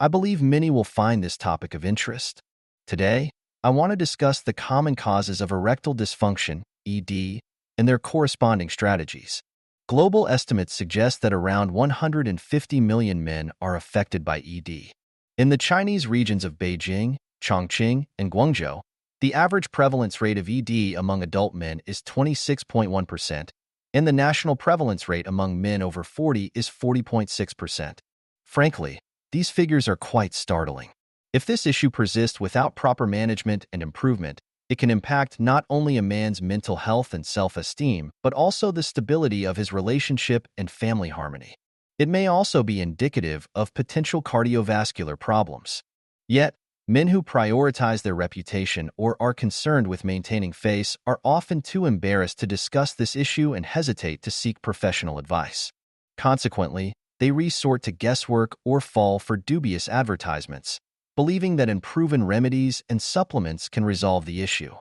I believe many will find this topic of interest. Today, I want to discuss the common causes of erectile dysfunction, ED, and their corresponding strategies. Global estimates suggest that around 150 million men are affected by ED. In the Chinese regions of Beijing, Chongqing, and Guangzhou, the average prevalence rate of ED among adult men is 26.1%, and the national prevalence rate among men over 40 is 40.6%. Frankly, these figures are quite startling. If this issue persists without proper management and improvement, it can impact not only a man's mental health and self-esteem, but also the stability of his relationship and family harmony. It may also be indicative of potential cardiovascular problems. Yet, men who prioritize their reputation or are concerned with maintaining face are often too embarrassed to discuss this issue and hesitate to seek professional advice. Consequently, they resort to guesswork or fall for dubious advertisements, believing that unproven remedies and supplements can resolve the issue.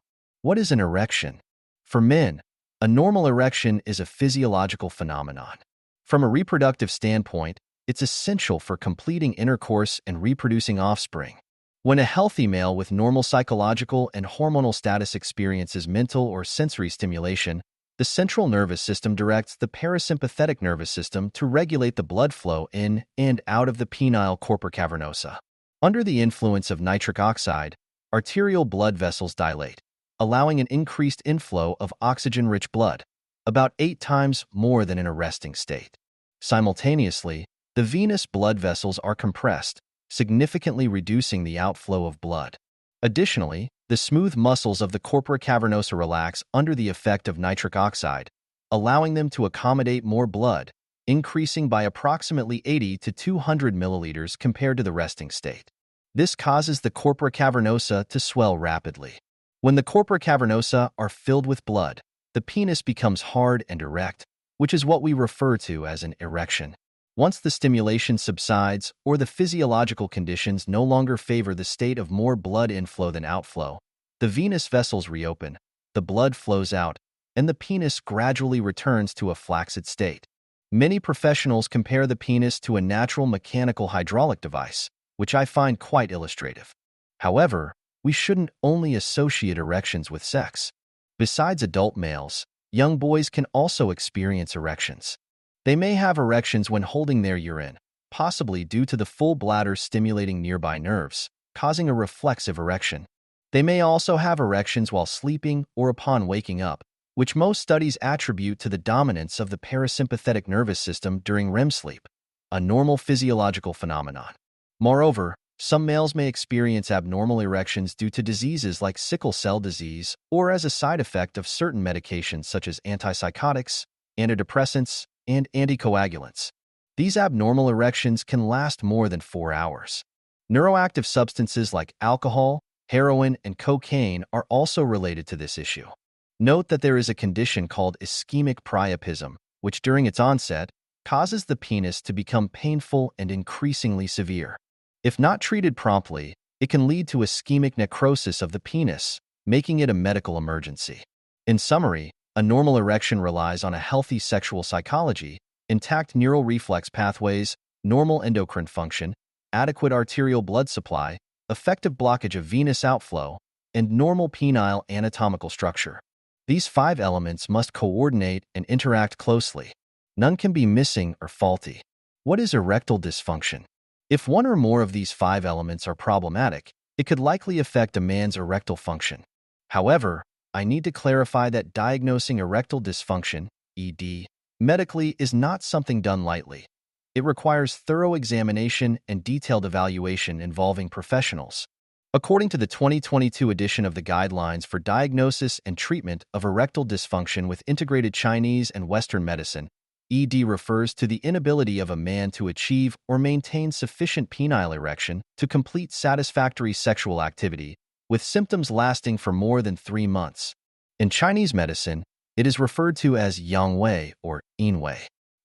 What is an erection? For men, a normal erection is a physiological phenomenon. From a reproductive standpoint, it's essential for completing intercourse and reproducing offspring. When a healthy male with normal psychological and hormonal status experiences mental or sensory stimulation, the central nervous system directs the parasympathetic nervous system to regulate the blood flow in and out of the penile corpora cavernosa. Under the influence of nitric oxide, arterial blood vessels dilate, allowing an increased inflow of oxygen-rich blood, about 8 times more than in a resting state. Simultaneously, the venous blood vessels are compressed, significantly reducing the outflow of blood. Additionally, the smooth muscles of the corpora cavernosa relax under the effect of nitric oxide, allowing them to accommodate more blood, increasing by approximately 80 to 200 milliliters compared to the resting state. This causes the corpora cavernosa to swell rapidly. When the corpora cavernosa are filled with blood, the penis becomes hard and erect, which is what we refer to as an erection. Once the stimulation subsides or the physiological conditions no longer favor the state of more blood inflow than outflow, the venous vessels reopen, the blood flows out, and the penis gradually returns to a flaccid state. Many professionals compare the penis to a natural mechanical hydraulic device, which I find quite illustrative. However, we shouldn't only associate erections with sex. Besides adult males, young boys can also experience erections. They may have erections when holding their urine, possibly due to the full bladder stimulating nearby nerves, causing a reflexive erection. They may also have erections while sleeping or upon waking up, which most studies attribute to the dominance of the parasympathetic nervous system during REM sleep, a normal physiological phenomenon. Moreover, some males may experience abnormal erections due to diseases like sickle cell disease or as a side effect of certain medications such as antipsychotics, antidepressants, and anticoagulants. These abnormal erections can last more than 4 hours. Neuroactive substances like alcohol, heroin, and cocaine are also related to this issue. Note that there is a condition called ischemic priapism, which during its onset causes the penis to become painful and increasingly severe. If not treated promptly, it can lead to ischemic necrosis of the penis, making it a medical emergency. In summary, a normal erection relies on a healthy sexual psychology, intact neural reflex pathways, normal endocrine function, adequate arterial blood supply, effective blockage of venous outflow, and normal penile anatomical structure. These 5 elements must coordinate and interact closely. None can be missing or faulty. What is erectile dysfunction? If one or more of these 5 elements are problematic, it could likely affect a man's erectile function. However, I need to clarify that diagnosing erectile dysfunction, ED, medically is not something done lightly. It requires thorough examination and detailed evaluation involving professionals. According to the 2022 edition of the Guidelines for Diagnosis and Treatment of Erectile Dysfunction with Integrated Chinese and Western Medicine, ED refers to the inability of a man to achieve or maintain sufficient penile erection to complete satisfactory sexual activity, with symptoms lasting for more than 3 months. In Chinese medicine, it is referred to as Yang-Wei or Yin-Wei.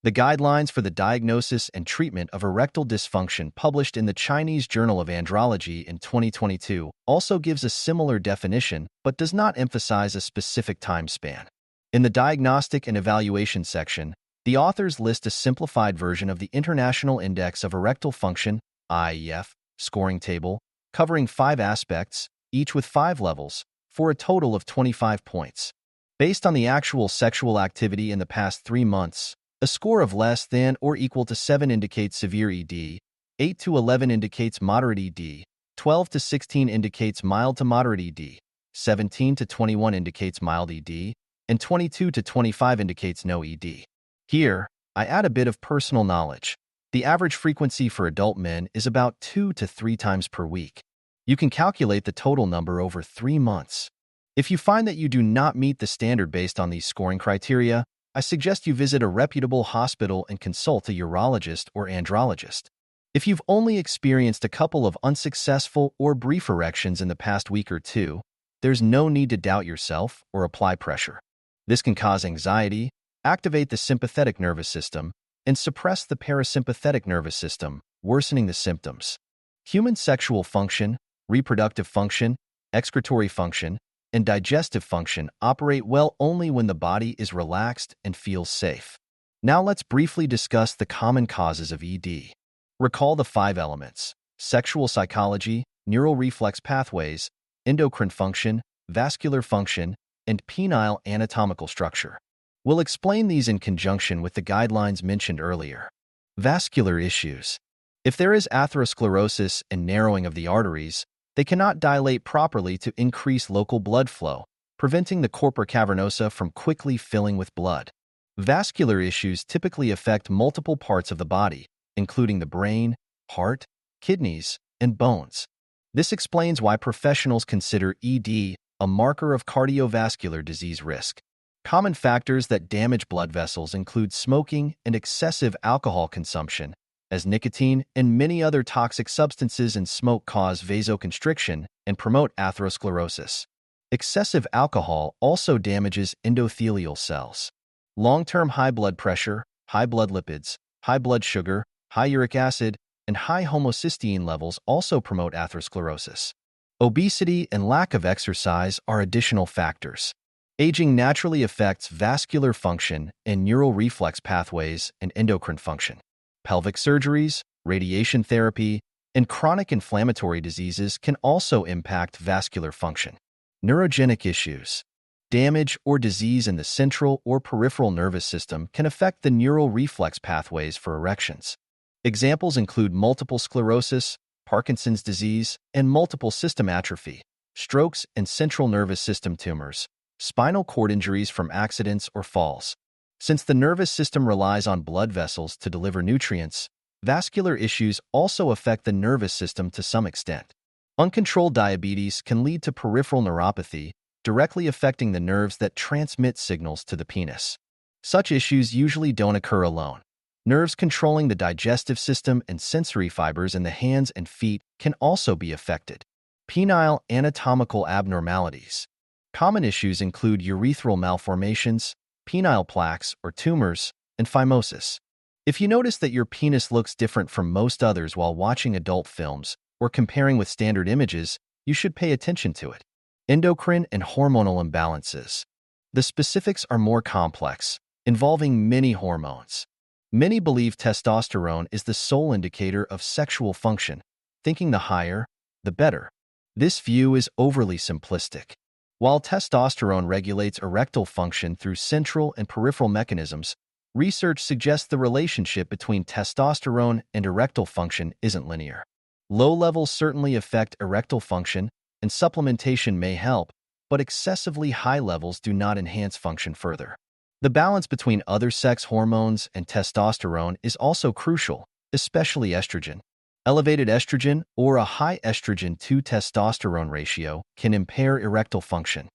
The Guidelines for the Diagnosis and Treatment of Erectile Dysfunction published in the Chinese Journal of Andrology in 2022 also gives a similar definition but does not emphasize a specific time span. In the Diagnostic and Evaluation section, the authors list a simplified version of the International Index of Erectile Function, IEF, scoring table, covering 5 aspects, each with 5 levels, for a total of 25 points. Based on the actual sexual activity in the past 3 months, a score of less than or equal to 7 indicates severe ED, 8 to 11 indicates moderate ED, 12 to 16 indicates mild to moderate ED, 17 to 21 indicates mild ED, and 22 to 25 indicates no ED. Here, I add a bit of personal knowledge. The average frequency for adult men is about 2 to 3 times per week. You can calculate the total number over 3 months. If you find that you do not meet the standard based on these scoring criteria, I suggest you visit a reputable hospital and consult a urologist or andrologist. If you've only experienced a couple of unsuccessful or brief erections in the past week or two, there's no need to doubt yourself or apply pressure. This can cause anxiety, activate the sympathetic nervous system, and suppress the parasympathetic nervous system, worsening the symptoms. Human sexual function, reproductive function, excretory function, and digestive function operate well only when the body is relaxed and feels safe. Now let's briefly discuss the common causes of ED. Recall the 5 elements: sexual psychology, neural reflex pathways, endocrine function, vascular function, and penile anatomical structure. We'll explain these in conjunction with the guidelines mentioned earlier. Vascular issues. If there is atherosclerosis and narrowing of the arteries, they cannot dilate properly to increase local blood flow, preventing the corpora cavernosa from quickly filling with blood. Vascular issues typically affect multiple parts of the body, including the brain, heart, kidneys, and bones. This explains why professionals consider ED a marker of cardiovascular disease risk. Common factors that damage blood vessels include smoking and excessive alcohol consumption, as nicotine and many other toxic substances in smoke cause vasoconstriction and promote atherosclerosis. Excessive alcohol also damages endothelial cells. Long-term high blood pressure, high blood lipids, high blood sugar, high uric acid, and high homocysteine levels also promote atherosclerosis. Obesity and lack of exercise are additional factors. Aging naturally affects vascular function and neural reflex pathways and endocrine function. Pelvic surgeries, radiation therapy, and chronic inflammatory diseases can also impact vascular function. Neurogenic issues. Damage or disease in the central or peripheral nervous system can affect the neural reflex pathways for erections. Examples include multiple sclerosis, Parkinson's disease, and multiple system atrophy, strokes and central nervous system tumors, spinal cord injuries from accidents or falls. Since the nervous system relies on blood vessels to deliver nutrients, vascular issues also affect the nervous system to some extent. Uncontrolled diabetes can lead to peripheral neuropathy, directly affecting the nerves that transmit signals to the penis. Such issues usually don't occur alone. Nerves controlling the digestive system and sensory fibers in the hands and feet can also be affected. Penile anatomical abnormalities. Common issues include urethral malformations, penile plaques or tumors, and phimosis. If you notice that your penis looks different from most others while watching adult films or comparing with standard images, you should pay attention to it. Endocrine and hormonal imbalances. The specifics are more complex, involving many hormones. Many believe testosterone is the sole indicator of sexual function, thinking the higher, the better. This view is overly simplistic. While testosterone regulates erectile function through central and peripheral mechanisms, research suggests the relationship between testosterone and erectile function isn't linear. Low levels certainly affect erectile function, and supplementation may help, but excessively high levels do not enhance function further. The balance between other sex hormones and testosterone is also crucial, especially estrogen. Elevated estrogen or a high estrogen to testosterone ratio can impair erectile function.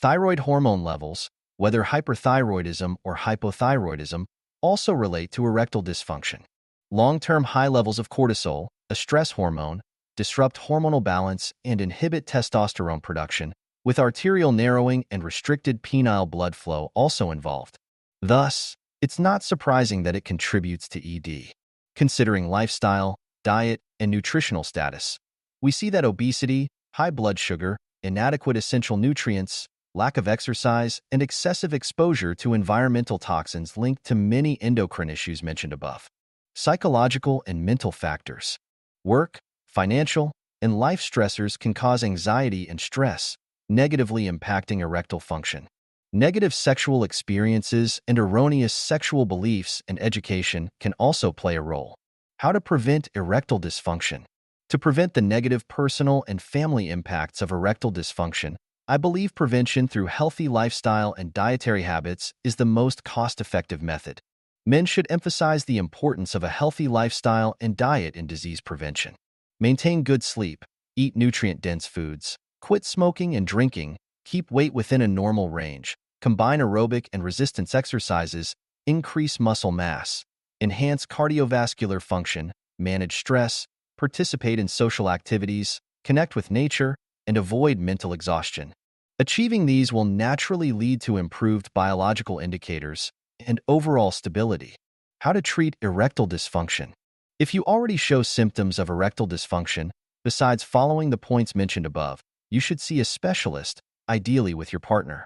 Thyroid hormone levels, whether hyperthyroidism or hypothyroidism, also relate to erectile dysfunction. Long-term high levels of cortisol, a stress hormone, disrupt hormonal balance and inhibit testosterone production, with arterial narrowing and restricted penile blood flow also involved. Thus, it's not surprising that it contributes to ED. Considering lifestyle, diet, and nutritional status, we see that obesity, high blood sugar, inadequate essential nutrients, lack of exercise, and excessive exposure to environmental toxins linked to many endocrine issues mentioned above. Psychological and mental factors. Work, financial, and life stressors can cause anxiety and stress, negatively impacting erectile function. Negative sexual experiences and erroneous sexual beliefs and education can also play a role. How to prevent erectile dysfunction? To prevent the negative personal and family impacts of erectile dysfunction, I believe prevention through healthy lifestyle and dietary habits is the most cost-effective method. Men should emphasize the importance of a healthy lifestyle and diet in disease prevention. Maintain good sleep, eat nutrient-dense foods, quit smoking and drinking, keep weight within a normal range, combine aerobic and resistance exercises, increase muscle mass, enhance cardiovascular function, manage stress, participate in social activities, connect with nature, and avoid mental exhaustion. Achieving these will naturally lead to improved biological indicators and overall stability. How to treat erectile dysfunction? If you already show symptoms of erectile dysfunction, besides following the points mentioned above, you should see a specialist, ideally with your partner.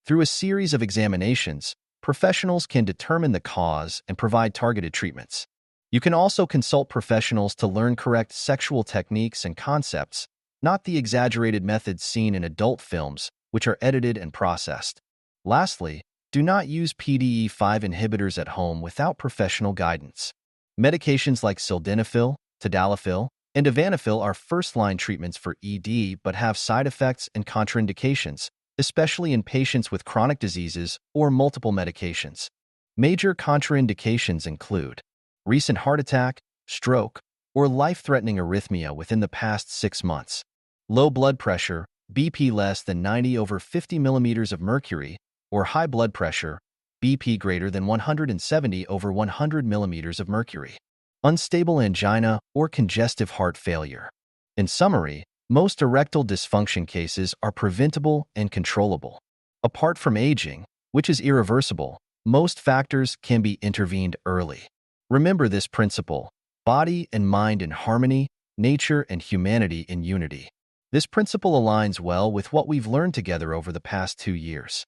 Through a series of examinations, professionals can determine the cause and provide targeted treatments. You can also consult professionals to learn correct sexual techniques and concepts, not the exaggerated methods seen in adult films, which are edited and processed. Lastly, do not use PDE5 inhibitors at home without professional guidance. Medications like sildenafil, tadalafil, and avanafil are first-line treatments for ED but have side effects and contraindications, especially in patients with chronic diseases or multiple medications. Major contraindications include recent heart attack, stroke, or life-threatening arrhythmia within the past 6 months, low blood pressure, BP less than 90 over 50 millimeters of mercury, or high blood pressure, BP greater than 170 over 100 millimeters of mercury, unstable angina or congestive heart failure. In summary, most erectile dysfunction cases are preventable and controllable. Apart from aging, which is irreversible, most factors can be intervened early. Remember this principle: body and mind in harmony, nature and humanity in unity. This principle aligns well with what we've learned together over the past 2 years.